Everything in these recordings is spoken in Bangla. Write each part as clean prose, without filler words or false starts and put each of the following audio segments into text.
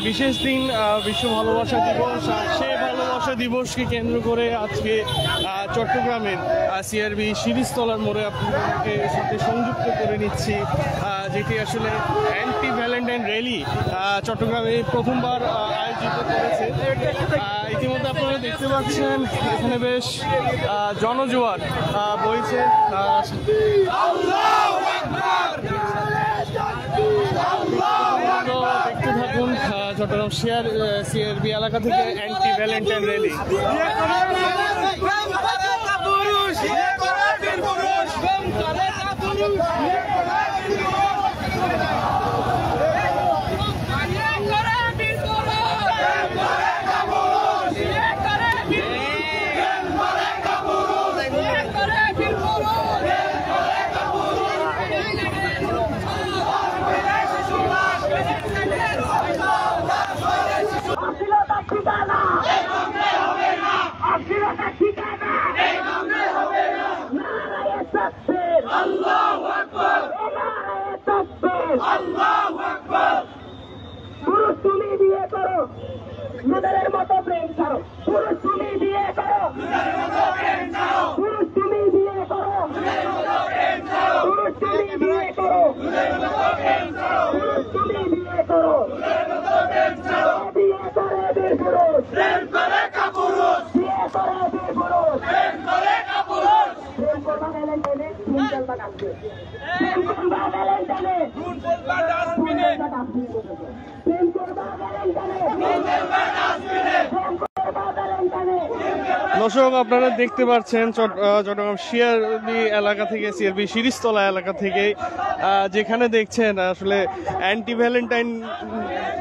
বিশেষ দিন বিশ্ব ভালোবাসা দিবস। সেই ভালোবাসা দিবসকে কেন্দ্র করে আজকে চট্টগ্রামের সিআরবি শিরিষতলার মোড়ে আপনাদেরকে সাথে সংযুক্ত করে নিচ্ছি, যেটি আসলে অ্যান্টি ভ্যালেন্টাইন র্যালি চট্টগ্রামে প্রথমবার আয়োজিত করেছে। ইতিমধ্যে আপনারা দেখতে পাচ্ছেন এখানে বেশ জনজোয়ার বইছে। দেখতে থাকুন চট্টগ্রাম সিআরবি এলাকা থেকে অ্যান্টি ভ্যালেন্টাইন র্যালি। পুরুষ তুমি বিয়ে করো, মেয়েদের মতো প্রেম ছাড়ো। পুরুষ তুমি বিয়ে করো, পুরুষ তুমি বিয়ে করো, পুরুষ তুমি বিয়ে করো, পুরুষ তুমি বিয়ে করো, বিয়ে করে বীর পুরুষ, প্রেম করে কাপুরুষ, বিয়ে করে বীর পুরুষ, প্রেম করে কাপুরুষ। প্রেম করবা ভ্যালেন্টাইনে, তুমি চলবা ডাস্টবিনে, প্রেম করবা ভ্যালেন্টাইনে, তুমি চলবা ডাস্টবিনে, প্রেম করবা ভ্যালেন্টাইনে, তুমি চলবা ডাস্টবিনে, প্রেম করবা ভ্যালেন্টাইনে। দর্শক, আপনারা দেখতে পাচ্ছেন চট্টগ্রাম সিআরবি এলাকা থেকে, সিআরবি শিরিষতলা এলাকা থেকে, যেখানে দেখছেন আসলে অ্যান্টি ভ্যালেন্টাইন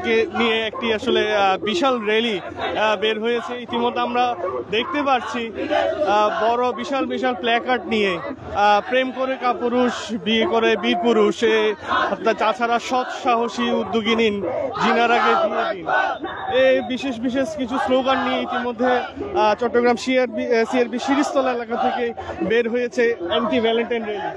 কে নিয়ে একটি আসলে বিশাল র্যালি বের হয়েছে। ইতিমধ্যে আমরা দেখতে পাচ্ছি বড় বিশাল বিশাল প্ল্যাকার্ড নিয়ে প্রেম করে কাপুরুষ, বিয়ে করে বীর পুরুষ, তাছাড়া সৎ সাহসী উদ্যোগী নিন, জিনার আগে দিয়ে দিন, এই বিশেষ বিশেষ কিছু স্লোগান নিয়ে ইতিমধ্যে চট্টগ্রাম সিআরবি শিরিষতলা এলাকা থেকে বের হয়েছে অ্যান্টি ভ্যালেন্টাইন র্যালি।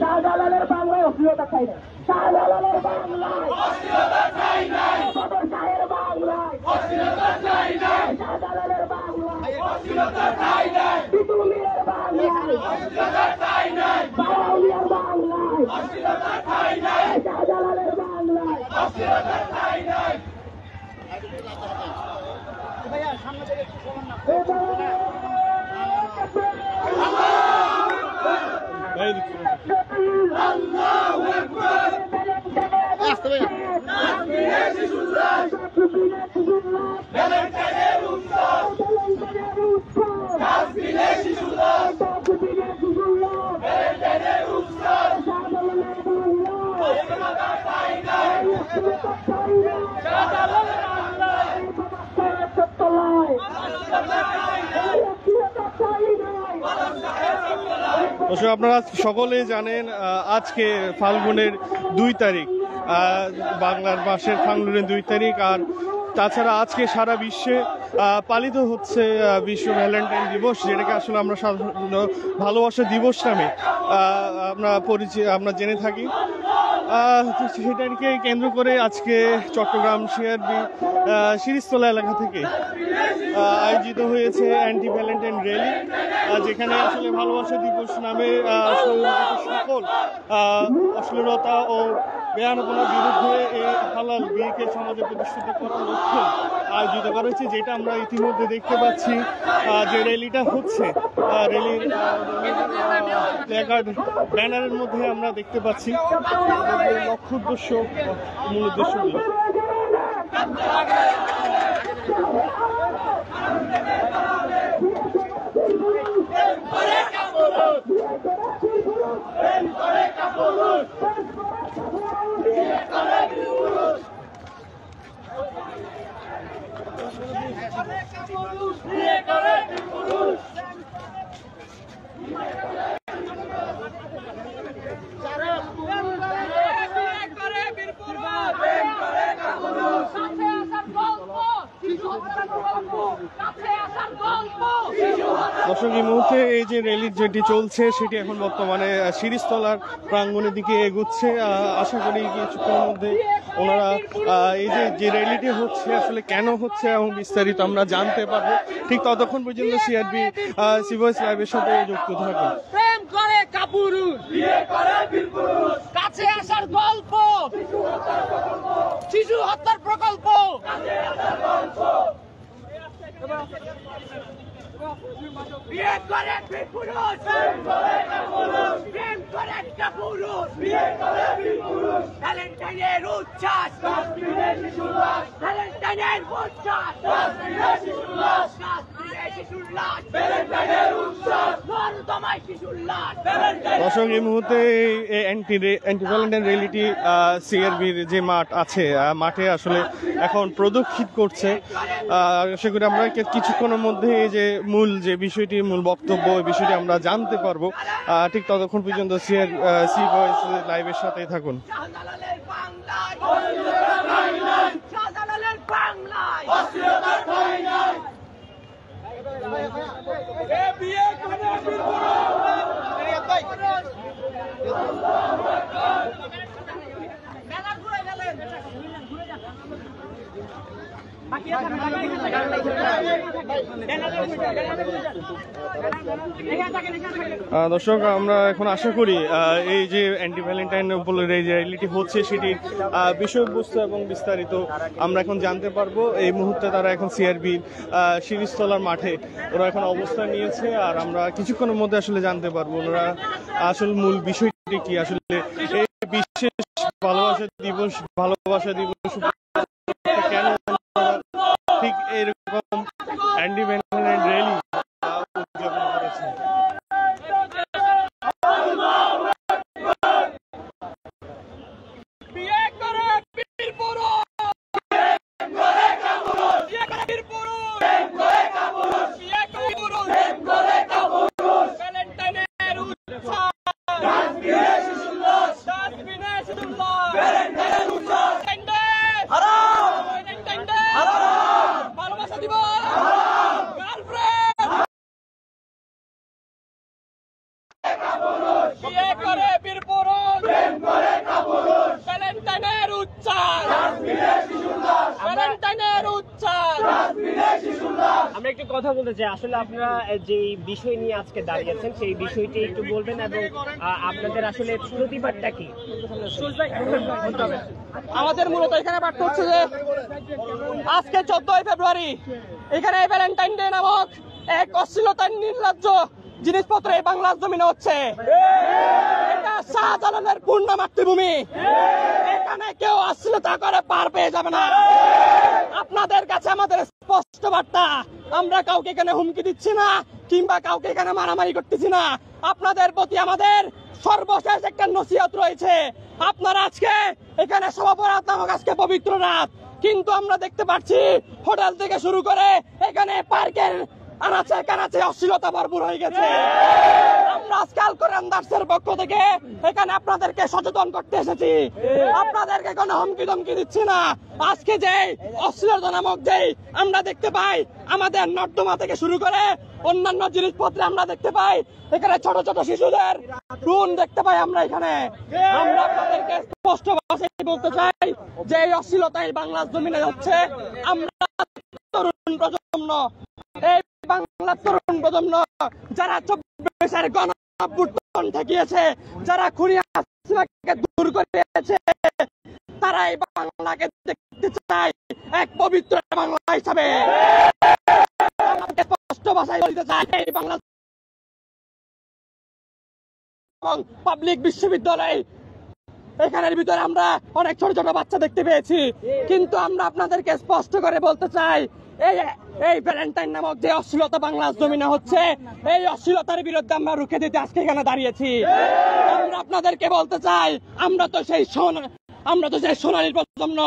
শাহজালালের বাংলায় অশ্লীলতা চাই না, শাহজালালের বাংলায় অশ্লীলতা চাই না, সদর শাহের বাংলায় অশ্লীলতা চাই না, শাহজালালের বাংলায় অশ্লীলতা চাই না, বিটুমিয়ার বাংলায় অশ্লীলতা চাই না, বাউলিয়ার বাংলায় অশ্লীলতা চাই না, শাহজালালের বাংলায় অশ্লীলতা চাই না। ভাইয়া সামনে থেকে একটু সমান না। আল্লাহু আকবার, ভ্যালেন্টাইনের উৎসব, ভ্যালেন্টাইনের উৎসব, ভ্যালেন্টাইনের উৎসব, ভ্যালেন্টাইনের উৎসব, অশ্লীলতা চাই না, অশ্লীলতা চাই না, শাহজালালের বাংলায় অশ্লীলতা চাই না, অশ্লীলতা চাই না। দর্শক, আপনারা সকলেই জানেন আজকে ফাল্গুনের 2 তারিখ, বাংলার মাসের ফাল্গুনের 2 তারিখ। আর তাছাড়া আজকে সারা বিশ্বে পালিত হচ্ছে বিশ্ব ভ্যালেন্টাইন দিবস, যেটাকে আসলে আমরা সাধারণত ভালোবাসা দিবস নামে আমরা জেনে থাকি। সেটাকে কেন্দ্র করে আজকে চট্টগ্রাম সিআরবি শিরিষতলা এলাকা থেকে আয়োজিত হয়েছে অ্যান্টি ভ্যালেন্টাইন র্যালি, যেখানে আসলে ভালোবাসা দিবস নামে সকল অশ্লীলতা ও বেয়ানপনার বিরুদ্ধে এই হালাল বিয়েকে সমাজে প্রতিষ্ঠিত করার লক্ষ্যে আয়োজিত করা হয়েছে, যেটা আমরা ইতিমধ্যে দেখতে পাচ্ছি যে র্যালিটা হচ্ছে। র্যালির প্ল্যাকার্ড ব্যানারের মধ্যে আমরা দেখতে পাচ্ছি লক্ষ্য উদ্দেশ্য, মূল উদ্দেশ্যগুলো। বিয়ে করে পুরুষ মুহূর্তে এই যে র্যালি যেটি চলছে সেটি এখন বর্তমানে শিরিষতলার প্রাঙ্গণের দিকে এগোচ্ছে। আশা করি কিছুক্ষণের মধ্যে ওনারা এই যে র্যালিটি হচ্ছে আসলে কেন হচ্ছে এবং বিস্তারিত আমরা জানতে পারবো। ঠিক ততক্ষণ পর্যন্ত সিআরবি সি ভয়েস লাইভের সাথে যুক্ত থাকুন। প্রেম করে কাপুরুষ, বিয়ে করে বীরপুরুষ, কাছে আসার গল্প, শিশু হত্যার প্রকল্প, বিয়ে করে বীরপুরুষ, প্রেম করে কাপুরুষ, প্রেম করে কাপুরুষ, বিয়ে করে বীরপুরুষ, ভ্যালেন্টাইনের উচ্ছ্বাস, কাশ্মীরে শিশুর লাশ, ভ্যালেন্টাইনের উচ্ছ্বাস, কাশ্মীরে শিশুর লাশ, কাশ্মীরে শিশুর লাশ, ভ্যালেন্টাইনের উচ্ছ্বাস, নর্দমায় শিশুর লাশ, দর্শক এই মুহূর্তে অ্যান্টি ভ্যালেন্টাইন র্যালিটি সিআরবির যে মাঠ আছে মাঠে আসলে এখন প্রদক্ষিণ করছে। আশা করি আমরা কিছুক্ষণের মধ্যে এই যে মূল যে বিষয়টি মূল বক্তব্য এই বিষয়টি আমরা জানতে পারবো। ঠিক ততক্ষণ পর্যন্ত সি ভয়েস লাইভের সাথেই থাকুন। শাহজালালের বাংলায়, শাহজালালের বাংলায়, এ বিয়ে করে দর্শক আমরা এখন আশা করি এই যে অ্যান্টি ভ্যালেন্টাইন উপলক্ষে এই যে র্যালিটি হচ্ছে সেটির বিষয়বস্তু এবং বিস্তারিত আমরা এখন জানতে পারবো। এই মুহূর্তে তারা এখন সিআরবি শিরিষতলার মাঠে ওরা এখন অবস্থান নিয়েছে আর আমরা কিছুক্ষণের মধ্যে আসলে জানতে পারবো ওরা আসল মূল বিষয়টি কি। আসলে এই বিশেষ ভালোবাসা দিবস কেন ঠিক এরকম অ্যান্টি ভ্যালেন্টাইন র্যালি উদযাপন করেছে। বিয়ে করে বীরপুরুষ, প্রেম করে কাপুরুষ, বিয়ে করে বীরপুরুষ, প্রেম করে কাপুরুষ, বিয়ে করে বীরপুরুষ, প্রেম করে কাপুরুষ, ভ্যালেন্টাইনের উচ্ছ্বাস, কাশ্মীরে শিশুর লাশ, কাশ্মীরে শিশুর লাশ, ভ্যালেন্টাইনের উচ্ছ্বাস, হারাম, ভ্যালেন্টাইনের হারাম, ভালোবাসা দিবস হারাম, গার্লফ্রেন্ড বিয়ে করে বীরপুরুষ, প্রেম করে কাপুরুষ, ভ্যালেন্টাইনের উচ্ছ্বাস, কাশ্মীরে শিশুর লাশ, ভ্যালেন্টাইনের উচ্ছ্বাস, কাশ্মীরে শিশুর লাশ। আমরা একটু কথা বলতে চাই, আসলে আপনারা যে বিষয় নিয়ে আজকে দাঁড়িয়েছেন সেই বিষয়টি একটু বলবেন এবং আপনাদের আসলে প্রতিবাদটা কি? আমাদের মূলত এখানে পাঠ্য হচ্ছে যে আজকে 14 ফেব্রুয়ারি এখানে ভ্যালেন্টাইন ডে নামক এক অশ্লীলতার নির্লজ্জ জিনিসপত্র এই বাংলার জমিনে হচ্ছে। এটা শাহজালালের পূর্ণ মাতৃভূমি, এখানে কেউ অশ্লীলতা করে পার পেয়ে যাবে না। আপনাদের কাছে আমাদের স্পষ্ট বার্তা, আমরা কাউকে এখানে হুমকি দিচ্ছি না কিংবা কাউকে এখানে মারামারি করতেছি না। আপনাদের প্রতি আমাদের সর্বশেষ একটা নসিহত রয়েছে। আপনারা আজকে এখানে সভাপরাধ নামক আজকে পবিত্র রাত, কিন্তু আমরা দেখতে পাচ্ছি হোটেল থেকে শুরু করে এখানে পার্কের আনাচে কানাচে অশ্লীলতা ভরপুর হয়ে গেছে। আমরা আজকে আল কোরআন দার্সের পক্ষ থেকে এখানে আপনাদেরকে সচেতন করতে এসেছি। আপনাদেরকে কোনো হুমকি ধমকি দিচ্ছি না। আজকে যে অশ্লীলতা নামক যে আমরা দেখতে পাই আমাদের নর্দমা থেকে শুরু করে অন্যান্য জিনিসপত্রে আমরা দেখতে পাই এখানে ছোট ছোট শিশুদের খুন দেখতে পাই আমরা এখানে। আমরা আপনাদেরকে স্পষ্ট ভাষায় বলতে চাই যে এই অশ্লীলতা এই বাংলার জমিনে হচ্ছে। আমরা তরুণ প্রজন্ম, এই বাংলার তরুণ প্রজন্ম যারা 24-এর গণঅভ্যুত্থান ঠেকিয়েছে, যারা খুনি হাসিনাকে দূর করেছে, তারা এই বাংলাকে দেখতে চায় এক পবিত্র বাংলা হিসাবে। স্পষ্ট ভাষায় বলতে চাই এই বাংলা এবং পাবলিক বিশ্ববিদ্যালয় এখানের ভিতরে আমরা অনেক ছোট ছোট বাচ্চা দেখতে পেয়েছি, কিন্তু আমরা আপনাদেরকে স্পষ্ট করে বলতে চাই এই ভ্যালেন্টাইন নামক যে অশ্লীলতা বাংলার জমিনে হচ্ছে, এই অশ্লীলতার বিরুদ্ধে আমরা রুখে দিতে আজকে এখানে দাঁড়িয়েছি। আমরা আপনাদেরকে বলতে চাই আমরা তো সেই সোনালী প্রজন্ম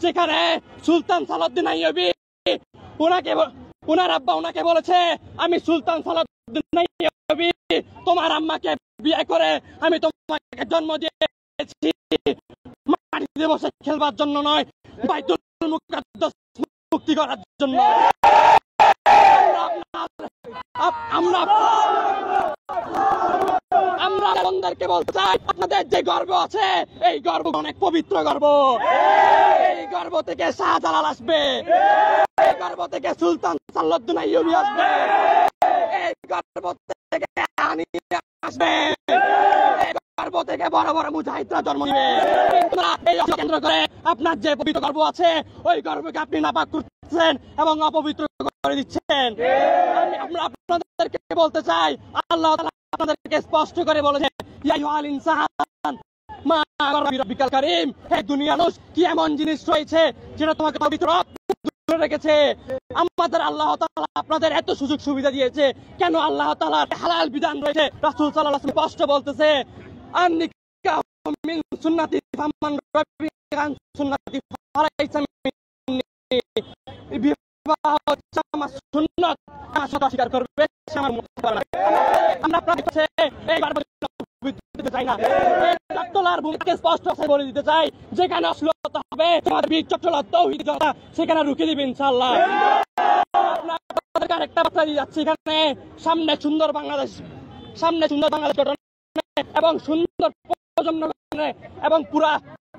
যেখানে সুলতান সালাউদ্দিন আইয়ুবী ওনার আব্বা ওনাকে বলেছে, আমি সুলতান সালাউদ্দিন আইয়ুবী তোমার আম্মাকে বিয়ে করে আমি তোমাকে জন্ম দিয়েছি মাটিতে বসে খেলবার জন্য নয়, বাইতুল মুকাদ্দাস মুক্তি করার জন্য। আমরা আমরা বন্ধুদেরকে বলতে চাই, আপনাদের যে গর্ব আছে এই গর্ব অনেক পবিত্র গর্ব। এই গর্ব থেকে শাহজালাল আসবে, এই গর্ব থেকে সুলতান সালাউদ্দিন আইয়ুবী আসবে, এই গর্ব থেকে আনি আসবে, এই গর্ব থেকে বড় বড় মুজাহিদরা জন্ম নিবে। এই কেন্দ্র করে আপনার যে পবিত্র গর্ব আছে ওই গর্বকে আপনি নাপাক করছেন এবং অপবিত্র করে দিচ্ছেন। আমরা আপনাদেরকে বলতে চাই, আল্লাহ তাআলা আপনাদেরকে স্পষ্ট করে বলেছেন, ইয়া আইয়ুহাল ইনসান মা গাররাকা বিরাব্বিকাল কারীম, হে দুনিয়ার মানুষ কি এমন জিনিস রয়েছে যেটা তোমাকে পবিত্র দূরে রেখেছে। আমাদের আল্লাহ তাআলা আপনাদের এত সুযোগ সুবিধা দিয়েছে, কেন আল্লাহ তাআলার হালাল বিধান রয়েছে। রাসূল সাল্লাল্লাহু আলাইহি ওয়াসাল্লাম স্পষ্ট বলতেছে, আন-নিকাহু মিন সুন্নতি ফামান রাবিয়া আন সুন্নতি ফালাইসা মিন্নি, বিবাহ হচ্ছে আমার সুন্নাত, আমার সাথে অস্বীকার করবে সে আমার মুখ পাবে না। আমরা আপনাদের কাছে এইবার দিতে চাই না, চট্টলার ভূমিকে স্পষ্ট বলে দিতে চাই, যেখানে অশ্লীলতা হবে বীর চট্টলার তৌহিদ জনতা সেখানে রুখে দিবে ইনশাআল্লাহ। আপনাদের আরেকটা বার্তা দিয়ে যাচ্ছি, এখানে সামনে সুন্দর বাংলাদেশ গঠনে এবং সুন্দর প্রজন্ম গঠনে এবং পুরা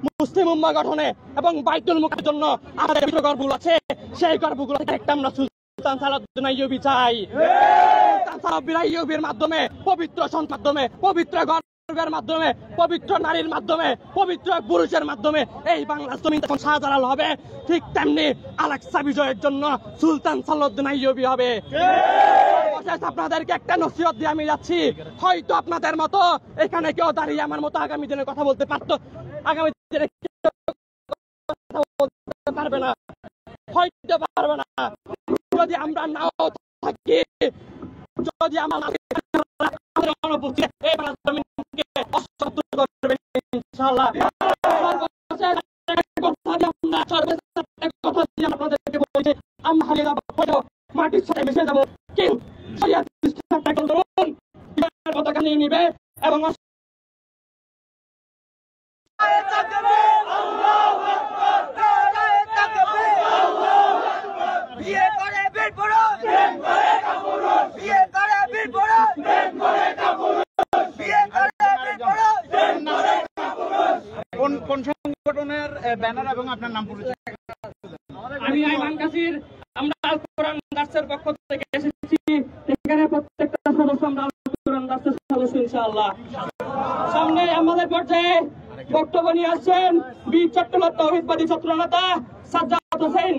মুসলিম উম্মাহ গঠনে এবং বাইতুল মুকাদ্দাসের জন্য আমাদের যে গর্বগুলো আছে সেই গর্বগুলো একটা আমরা সুলতান সালাউদ্দিন আইয়ুবী চাই। সুলতান সালাউদ্দিন আইয়ুবীর মাধ্যমে, পবিত্র সন্তানের মাধ্যমে, পবিত্র গর্বের মাধ্যমে, পবিত্র নারীর মাধ্যমে, পবিত্র পুরুষের মাধ্যমে এই বাংলার জমিন যখন শাহজালাল হবে, ঠিক তেমনি আল-আকসা বিজয়ের জন্য সুলতান সালাউদ্দিন আইয়ুবী হবে। আপনাদেরকে একটা নসিহত দিয়ে আমি যাচ্ছি, হয়তো আপনাদের মতো এখানে কেউ দাঁড়িয়ে আমার মতো আগামী দিনে কথা বলতে পারতো, আগামী দিনে কথা বলতে পারবে না, হয়তো পারবে না। যদি আমরা নাও থাকি, যদি আমরা ইনশাআল্লাহ মাটির সাথে মিশে যাবো, পতাকা নিয়ে নিবে এবং কোন সংগঠনের ব্যানার এবং আপনার নাম পরিচয়? আমি আইমান কাসির, আমরা আল কোরআন দার্সের পক্ষ থেকে এসেছি। এখানে প্রত্যেকটা সদস্য আমরা আল কোরআন দার্সের সদস্য ইনশাআল্লাহ। সামনে আমাদের পর্যায়ে বক্তব্য নিয়ে আসছেন বীর চট্টলার তৌহিদবাদী ছাত্রনেতা সাজ্জাদ হোসেন।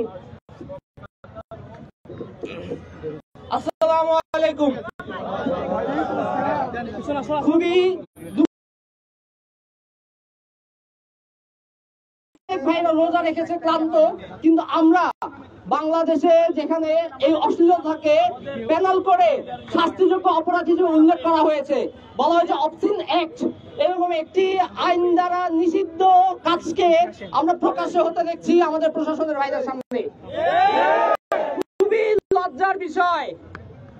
আসসালামু আলাইকুম। খুবই ভাইরা রোজা রেখেছে ক্লান্ত, কিন্তু আমরা বাংলাদেশে যেখানে এই অশ্লীলতাকে প্যানেল করে শাস্তিযোগ্য অপরাধ হিসেবে উল্লেখ করা হয়েছে, বলা হয়েছে অবসিন অ্যাক্ট, এরকম একটি আইন দ্বারা নিষিদ্ধ কাজকে আমরা প্রকাশ্যে হতে দেখছি আমাদের প্রশাসনের ভাইদের সামনে। খুবই লজ্জার বিষয়,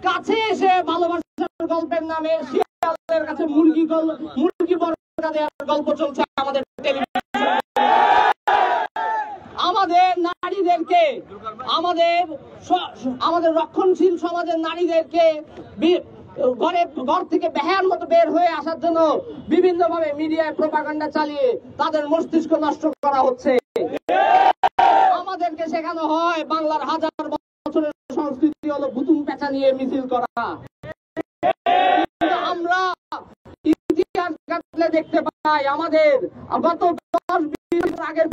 কাছে এসে ভালোবাসার গল্পের নামে শিয়ালের কাছে মুরগি বর্গা দেওয়ার গল্প চলছে আমাদের টেলিভিশনে। আমাদের নারীদেরকে, আমাদের রক্ষণশীল সমাজের নারীদেরকে ঘর থেকে বেহায়ার মতো বের হয়ে আসার জন্য বিভিন্ন ভাবে মিডিয়ায় প্রোপাগান্ডা চালিয়ে তাদের মস্তিষ্ক নষ্ট করা হচ্ছে। আমাদেরকে শেখানো হয় বাংলার হাজার বছরের সংস্কৃতি হলো ভুতুম পেঁচা নিয়ে মিছিল করা। আমরা ইতিহাস ঘাটলে দেখতে পাই আমাদের গত 10-20 বছর আগের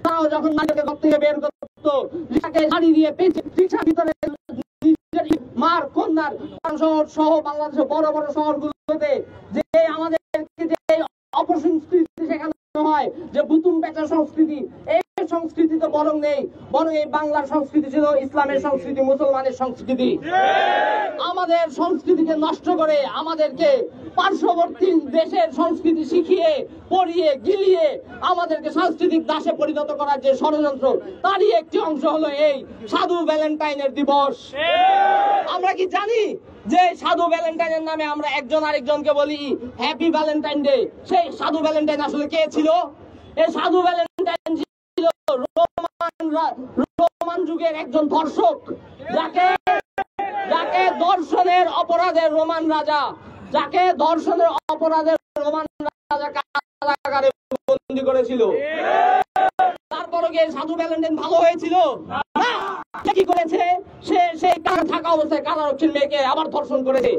তারাও যখন নারীকে ঘর থেকে বের করতো, রিক্সাকে শাড়ি দিয়ে পেঁচে রিক্সার ভিতরে মার কন্যার সহ বাংলাদেশের বড় বড় শহরগুলোতে যে আমাদেরকে যে অপসংস্কৃতি শেখানো হয়, যে বুতুম পেঁচা সংস্কৃতি, এই সংস্কৃতি তো বরং নেই, বরং এই বাংলার সংস্কৃতি ছিল ইসলামের সংস্কৃতি, মুসলমানের সংস্কৃতি। আমাদের সংস্কৃতিকে নষ্ট করে আমাদেরকে পার্শ্ববর্তী দেশের সংস্কৃতি শিখিয়ে পড়িয়ে গিলিয়ে আমাদেরকে সাংস্কৃতিক দাসে পরিণত করার যে ষড়যন্ত্র, তারই একটি অংশ হলো এই সাধু ভ্যালেন্টাইনের দিবস। আমরা কি জানি যে সাধু ভ্যালেন্টাইনের নামে আমরা একজন আরেকজনকে বলি হ্যাপি ভ্যালেন্টাইন ডে? সেই সাধু ভ্যালেন্টাইন আসলে কে ছিল? এই সাধু ভ্যালেন্টাইন ছিল রোমান যুগের একজন ধর্ষক, যাকে যাকে ধর্ষণের অপরাধের রোমান রাজা, যাকে ধর্ষণের অপরাধের রোমান রাজা কারাগারে বন্দী করেছিল। তারপরে গিয়ে সাধু ভ্যালেন্টাইন ভালো হয়েছিল না, কি করেছে? সে সেই থাকা অবস্থায় কারারক্ষীর মেয়েকে আবার ধর্ষণ করেছে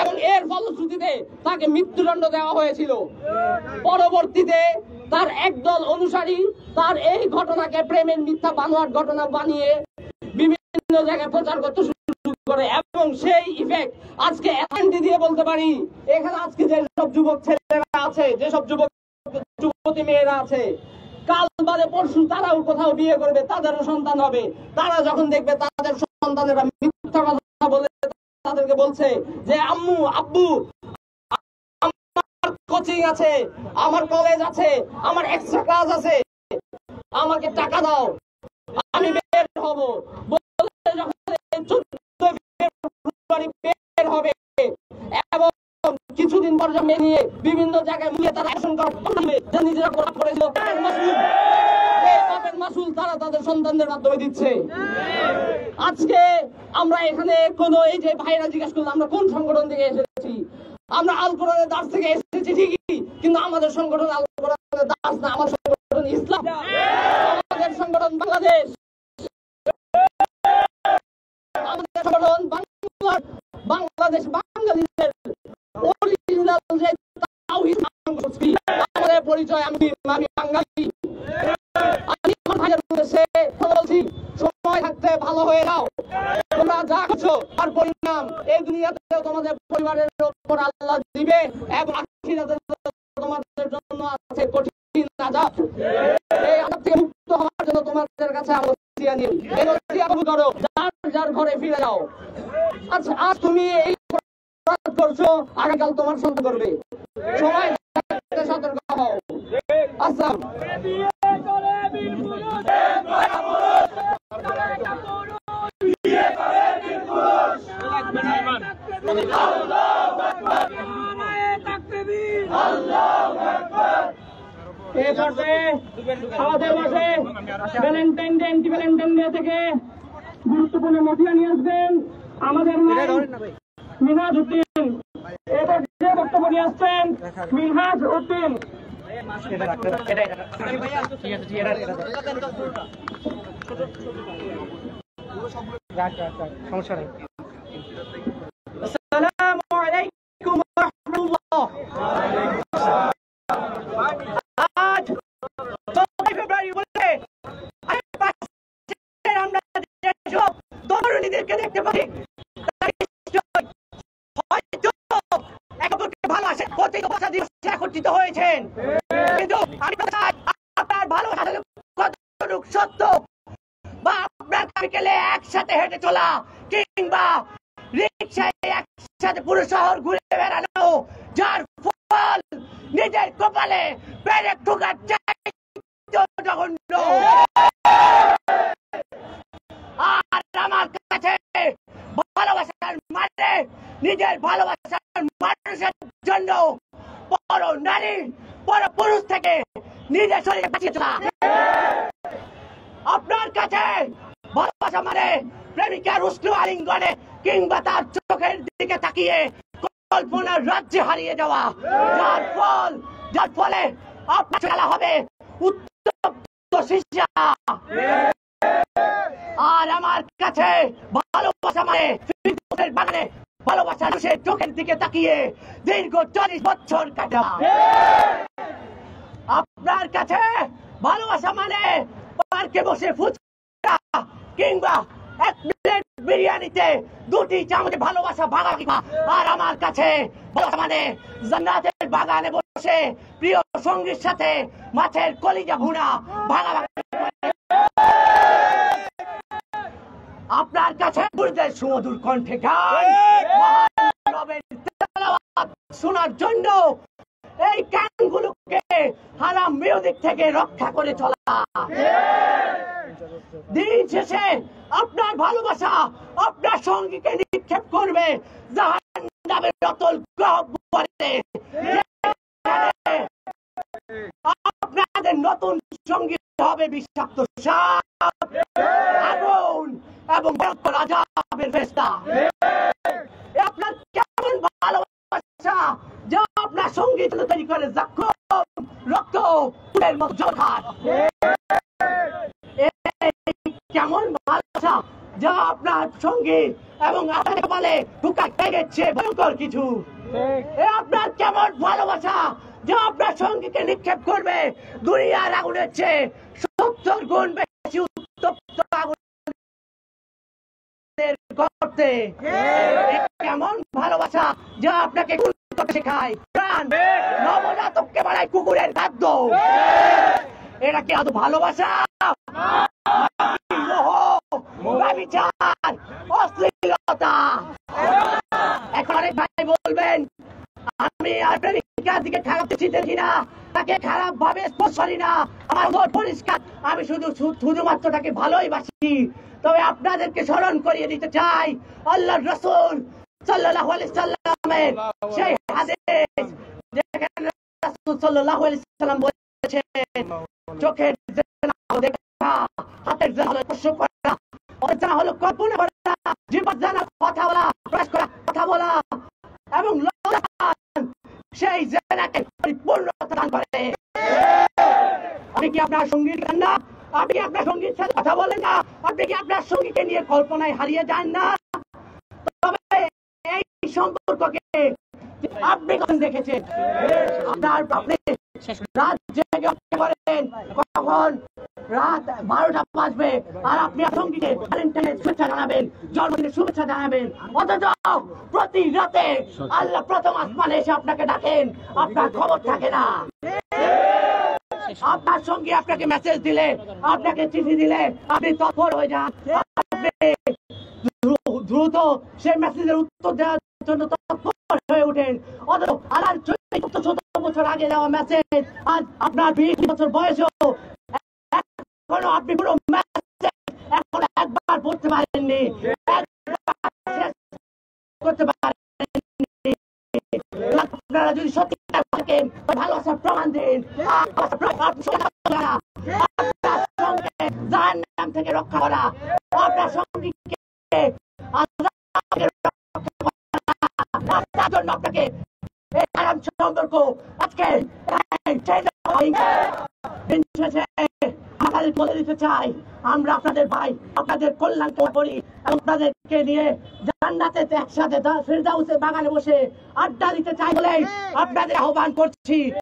এবং এর ফলশ্রুতিতে তাকে মৃত্যুদণ্ড দেওয়া হয়েছিল। পরবর্তীতে তার একদল অনুসারী তার এই ঘটনাকে প্রেমের মিথ্যা বানোয়াট ঘটনা বানিয়ে বিভিন্ন জায়গায় প্রচার করতে শুরু করে এবং সেই ইফেক্ট আজকে অ্যাথেন্টি দিয়ে বলতে পারি, এখানে আজকে যেসব যুবক ছেলেরা আছে, যেসব যুবতী মেয়েরা আছে, কাল বাদে পরশু তারাও কোথাও বিয়ে করবে, তাদেরও সন্তান হবে। তারা যখন দেখবে তাদের সন্তানেরা মিথ্যা কথা বলে তাদেরকে বলছে যে আম্মু আব্বু আমার কোচিং আছে, আমার কলেজ আছে, আমার এক্সট্রা ক্লাস আছে, আমাকে টাকা দাও, আমি বের হব বলে যখন 14 ফেব্রুয়ারি বের হবে এবং কিছুদিন পর যখন নিয়ে বিভিন্ন জায়গায় নিয়ে তারা অ্যাকশন করবে যা নিজেরা করেছিল, মাসুল তারা তাদের সন্তানদের মাধ্যমে দিচ্ছে। আজকে আমরা এখানে কোন এই যে ভাইরা জিজ্ঞাসা করলো আমরা কোন সংগঠন থেকে এসেছি, আমরা আল কোরআনের দাস থেকে এসেছি ঠিকই, কিন্তু আমাদের সংগঠন আল কোরআনের দাস না, আমার সংগঠন ইসলাম, আমাদের সংগঠন বাংলাদেশ, আমাদের সংগঠন বাংলাদেশ বাঙালিদের অরিজিনাল যে তাওহীদ আমাদের পরিচয়। আমি বাঙালি, আমি আমার ভাইয়ের উদ্দেশ্যে বলছি সময় থাকতে ভালো হয়ে যাও। তোমরা যা করছো তার পরিণাম এই দুনিয়াতেও তোমাদের পরিবারের উপর আল্লাহ দিবে এবং আখিরাতে তোমাদের জন্য আছে কঠিন আযাব। এই আযাব থেকে মুক্ত হওয়ার জন্য তোমাদের কাছে আমার ওসিয়ত নিন, এই ওসিয়ত কবুল করো, যার যার ঘরে ফিরে যাও। আচ্ছা, আজ তুমি এই অপরাধ করছো, আগামীকাল তোমার সন্তান করবে, সময় থাকতে সতর্ক হও। আসসালাম। আমাদের মাঝে Valentine day, anti Valentine day থেকে গুরুত্বপূর্ণ নথিয়া নিয়ে আসবেন আমাদের মিনহাজ উদ্দিন। এবার যে বক্তব্য নিয়ে আসছেন মিনহাজ উদ্দিন। সমস্যা নেই। আসসালামু আলাইকুম ওয়া রাহমাতুল্লাহ। আজ 14 ফেব্রুয়ারি বলে আমরা যেসব তরুণীদেরকে দেখতে পাই হয়তো ভালোবাসা করতে একত্রিত হয়েছেন, কিন্তু আমি আপনার ভালোবাসা কতটুকু সত্য বা আপনার বিকেলে একসাথে হেঁটে চলা কিংবা রিক্সায় একসাথে পুরো শহর ঘুরে বেড়ানো, যার ফল নিজের কপালে পেরেক ঠোকার জঘন্য। আর আমার কাছে ভালোবাসার মানে নিজের ভালোবাসার মানুষের জন্য পর নারী পর পুরুষ থেকে নিজের শরীরে বাঁচিয়ে চলা। আপনার কাছে ভালোবাসা মানে প্রেমিকার উষ্ণ আলিঙ্গনে কিংবা তার চোখের দিকে তাকিয়ে কল্পনার রাজ্যে হারিয়ে যাওয়া, যার ফলে আপনার খেলা হবে উত্তপ্ত সীসা। আর আমার কাছে ভালোবাসা মানে বাগানে ভালোবাসা মানুষের চোখের দিকে তাকিয়ে দীর্ঘ 40 বছর কাটা। আপনার কাছে ভালোবাসা মানে পার্কে বসে ফুচকা কিংবা 1 প্লেট বিরিয়ানিতে 2টি চামচে ভালোবাসা ভাগাভাগি। আর আমার কাছে ভালোবাসা মানে জান্নাতের বাগানে বসে প্রিয় সঙ্গীর সাথে মাছের কলিজা ভুনা ভাগাভাগি। আপনার কাছে বুঝদের সুমধুর কণ্ঠে গান শোনার জন্য এই কানগুলোকে হারাম মিউজিক থেকে রক্ষা করে চলা। দিন শেষে আপনার ভালোবাসা আপনার সঙ্গীকে নিক্ষেপ করবে জাহান্নামের অতল গহ্বরে। আপনাদের নতুন সঙ্গী হবে বিষাক্ত সাপ, আগুন, ভয়ঙ্কর আযাবের ফেরেশতা। এ আপনার কেমন ভালোবাসা যে আপনার সঙ্গীত তৈরি করে জখম রক্ত ফুলের মতো জোরহাট। কেমন ভালোবাসা যা আপনার সঙ্গীত এবং আপনাকে বলে ঢুকা গেছে ভয়ঙ্কর কিছু। এ আপনার কেমন ভালোবাসা যা আপনার সঙ্গীকে নিক্ষেপ করবে দুনিয়ার আগুনের চেয়ে 70 গুণ বেশি উত্তপ্ত আগুনের গর্তে। কেমন ভালোবাসা যা আপনাকে খুন করতে শেখায়, প্রাণ নবজাতককে বানায় কুকুরের খাদ্য। এটা কি আদৌ ভালোবাসা? অশ্লীলতা। এখন অনেক ভাই বলবেন আমি আর প্রেমিকার দিকে খারাপ দৃষ্টি দেখি না, তাকে খারাপ ভাবে স্পর্শ করি না, আমার মন পরিষ্কার, আমি শুধুমাত্র তাকে ভালোই বাসি। তবে আপনাদেরকে স্মরণ করিয়ে দিতে চাই আল্লাহর রাসূল সাল্লাল্লাহু আলাইহি সাল্লামের সেই হাদিস যেখানে রাসূল সাল্লাল্লাহু আলাইহি সাল্লাম বলেছেন চোখের জিনা দেখা, হাতের জিনা স্পর্শ করা, জিনা হলো কল্পনা করা, জীবন জানা কথা বলা, প্রকাশ করা কথা বলা এবং সেই জিনাকে পরিপূর্ণতা দান করে। আপনি কি আপনার সঙ্গীত গান না? আপনি কি আপনার সঙ্গীত সাথে কথা বলেন না? আপনি কি আপনার সঙ্গীকে নিয়ে কল্পনায় হারিয়ে যান না? তবে এই সম্পর্ককে আপনি কখন দেখেছেন? আপনি রাত জেগে উঠতে পারেন, কখন রাত 12টা বাজবে আর আপনি সঙ্গীকে ভ্যালেন্টাইনের শুভেচ্ছা জানাবেন, জন্মদিনের শুভেচ্ছা জানাবেন, অথচ প্রতি রাতে আল্লাহ প্রথম আসমানে এসে আপনাকে ডাকেন, আপনার খবর থাকে না। আপনার সঙ্গে আপনাকে মেসেজ দিলে, আপনাকে চিঠি দিলে আপনি তৎপর হয়ে যান, আপনি দ্রুত সেই মেসেজের উত্তর দেওয়ার জন্য তৎপর হয়ে ওঠেন। অথচ আর 14 বছর আগে দেওয়া মেসেজ আজ আপনার 20 বছর বয়সেও এখনো আপনি পুরো মেসেজ এখনো একবার পড়তে পারেননি, করতে পারেননি। আপনারা যদি সত্যি থাকেন ভালোবাসার প্রমাণ দিন, আপনার সঙ্গে জাহান্নাম থেকে রক্ষা করা, আপনার সঙ্গীকে তার জন্য আপনাকে এই আরাম সম্পর্ক আজকে আমাদের বলে দিতে চাই, আমরা আপনাদের ভাই, আপনাদের কল্যাণ করি এবং আপনাদেরকে নিয়ে জান্নাতে একসাথে ফিরদাউসের বাগানে বসে আড্ডা দিতে চাই বলে আপনাদের আহ্বান করছি।